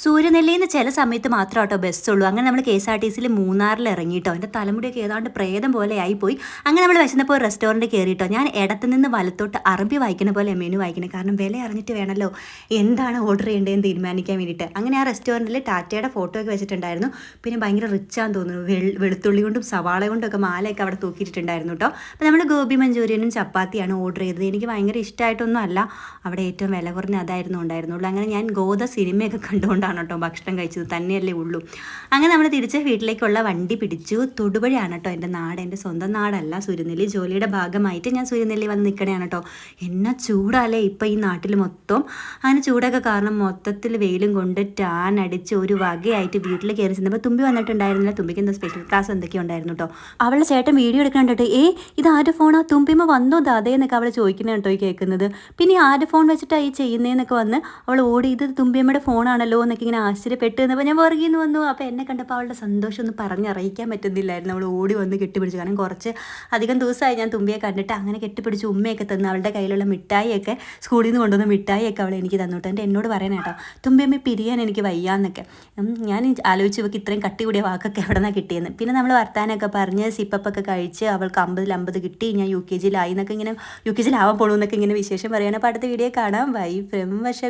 സൂര്യനെല്ലിയിൽ നിന്ന് ചില സമയത്ത് മാത്രം കേട്ടോ ബസ്സുള്ളൂ. അങ്ങനെ നമ്മൾ കെ.എസ്.ആർ.ടി.സിയിൽ മൂന്നാറിൽ ഇറങ്ങിയിട്ടോ. എൻ്റെ തലമുടിയൊക്കെ ഏതാണ്ട് പ്രേതം പോലെ ആയിപ്പോയി. അങ്ങനെ നമ്മൾ വിശന്നപ്പോൾ ഒരു റെസ്റ്റോറൻറ്റ് കയറിയിട്ടോ. ഞാൻ ഇടത്ത് നിന്ന് വലത്തോട്ട് അറബി വായിക്കുന്ന പോലെ മെനു വായിക്കുന്നത്. കാരണം വില അറിഞ്ഞിട്ട് വേണമല്ലോ എന്താണ് ഓർഡർ ചെയ്യേണ്ടതെന്ന് തീരുമാനിക്കാൻ വേണ്ടിയിട്ട്. അങ്ങനെ ആ റെസ്റ്റോറൻറ്റിൽ ടാറ്റയുടെ ഫോട്ടോ ഒക്കെ വെച്ചിട്ടുണ്ടായിരുന്നു. പിന്നെ ഭയങ്കര റിച്ചാന്ന് തോന്നുന്നു. വെളുത്തുള്ളി കൊണ്ടും സവാള കൊണ്ടൊക്കെ മാലയൊക്കെ അവിടെ തൂക്കിയിട്ടുണ്ടായിരുന്നു കേട്ടോ. അപ്പോൾ നമ്മൾ ഗോബി മഞ്ചൂരിയനും ചപ്പാത്തിയാണ് ഓർഡർ ചെയ്തത്. എനിക്ക് ഭയങ്കര ഇഷ്ടമായിട്ടൊന്നും അല്ല. അവിടെ ഏറ്റവും വില കുറഞ്ഞ അതായിരുന്നു ഉണ്ടായിരുന്നുള്ളൂ. അങ്ങനെ ഞാൻ ഗോദ സിനിമയൊക്കെ കണ്ടുകൊണ്ടാണ് കേട്ടോ ഭക്ഷണം കഴിച്ചത്, തന്നെയല്ലേ ഉള്ളൂ. അങ്ങനെ നമ്മൾ തിരിച്ച് വീട്ടിലേക്കുള്ള വണ്ടി പിടിച്ചു. തൊടുപുഴയാണ് കേട്ടോ എൻ്റെ നാട്. എൻ്റെ സ്വന്തം നാടല്ല സൂര്യനെല്ലി. ജോലിയുടെ ഭാഗമായിട്ട് ഞാൻ സൂര്യനെല്ലി വന്ന് നിൽക്കണതാണ് കേട്ടോ. എന്നാ ചൂടാല്ലേ ഇപ്പം ഈ നാട്ടിൽ മൊത്തം. അങ്ങനെ ചൂടൊക്കെ കാരണം മൊത്തത്തിൽ വെയിലും കൊണ്ട് ടാൻ അടിച്ച് ഒരു വകയായിട്ട് വീട്ടിൽ കയറി ചെന്നപ്പോൾ തുമ്പി വന്നിട്ടുണ്ടായിരുന്നില്ല. തുമ്പിക്ക് എന്താ സ്പെഷ്യൽ ക്ലാസ് എന്തൊക്കെയോ ഉണ്ടായിരുന്നു കേട്ടോ. അവളുടെ ചേട്ടൻ വീഡിയോ എടുക്കാണ്ടിട്ട് ഇത് ആരുടെ ഫോണാ, തുമ്പിമ്മ വന്നോ അതേ എന്നൊക്കെ അവൾ ചോദിക്കുന്നത് കേട്ടോ ഈ കേൾക്കുന്നത്. പിന്നെ ആരുടെ ഫോൺ വെച്ചിട്ടാണ് ഈ ചെയ്യുന്നതെന്നൊക്കെ വന്ന് അവൾ ഓടി ഇത് തുമ്പിയമ്മയുടെ ഫോണാണല്ലോ എന്നൊക്കെ ഇങ്ങനെ ആശ്ചര്യപ്പെട്ട് എന്നപ്പോൾ ഞാൻ പുറകിൽ നിന്ന് വന്നു. അപ്പോൾ എന്നെ കണ്ടപ്പോൾ അവളുടെ സന്തോഷം ഒന്നും പറഞ്ഞറിയിക്കാൻ പറ്റുന്നില്ലായിരുന്നു. അവൾ ഓടി വന്ന് കെട്ടിപ്പിടിച്ചു. കാരണം കുറച്ച് അധികം ദിവസമായി ഞാൻ തുമ്പിയെ കണ്ടിട്ട്. അങ്ങനെ കെട്ടിപ്പിടിച്ച് ഉമ്മയൊക്കെ തന്നു. അവളുടെ കയ്യിലുള്ള മിഠായിയൊക്കെ സ്കൂളിൽ നിന്ന് കൊണ്ടുവന്ന മിഠായിയൊക്കെ അവൾ എനിക്ക് തന്നു കേട്ടോ. എന്നോട് പറയാൻ കേട്ടോ തുമ്പിയമ്മ പിരിയാൻ എനിക്ക് വയ്യാന്നൊക്കെ. ഞാൻ ആലോചിച്ച് ഇവർക്ക് ഇത്രയും കട്ടി കൂടിയ വാക്കൊക്കെ എവിടെ നിന്നാണ് കിട്ടിയെന്ന്. പിന്നെ നമ്മൾ വർത്താനൊക്കെ പറഞ്ഞ് സിപ്പപ്പൊക്കെ കഴിച്ച് അവൾക്ക് 50 കിട്ടി. ഞാൻ യു.കെ.ജിയിലായി എന്നൊക്കെ ഇങ്ങനെ യു.കെ.ജിയിലാവാൻ പോകണമെന്നൊക്കെ ഇങ്ങനെ വിശേഷം പറയണം. അപ്പോൾ അടുത്ത വീഡിയോ കാണാം. Bye from Varsha.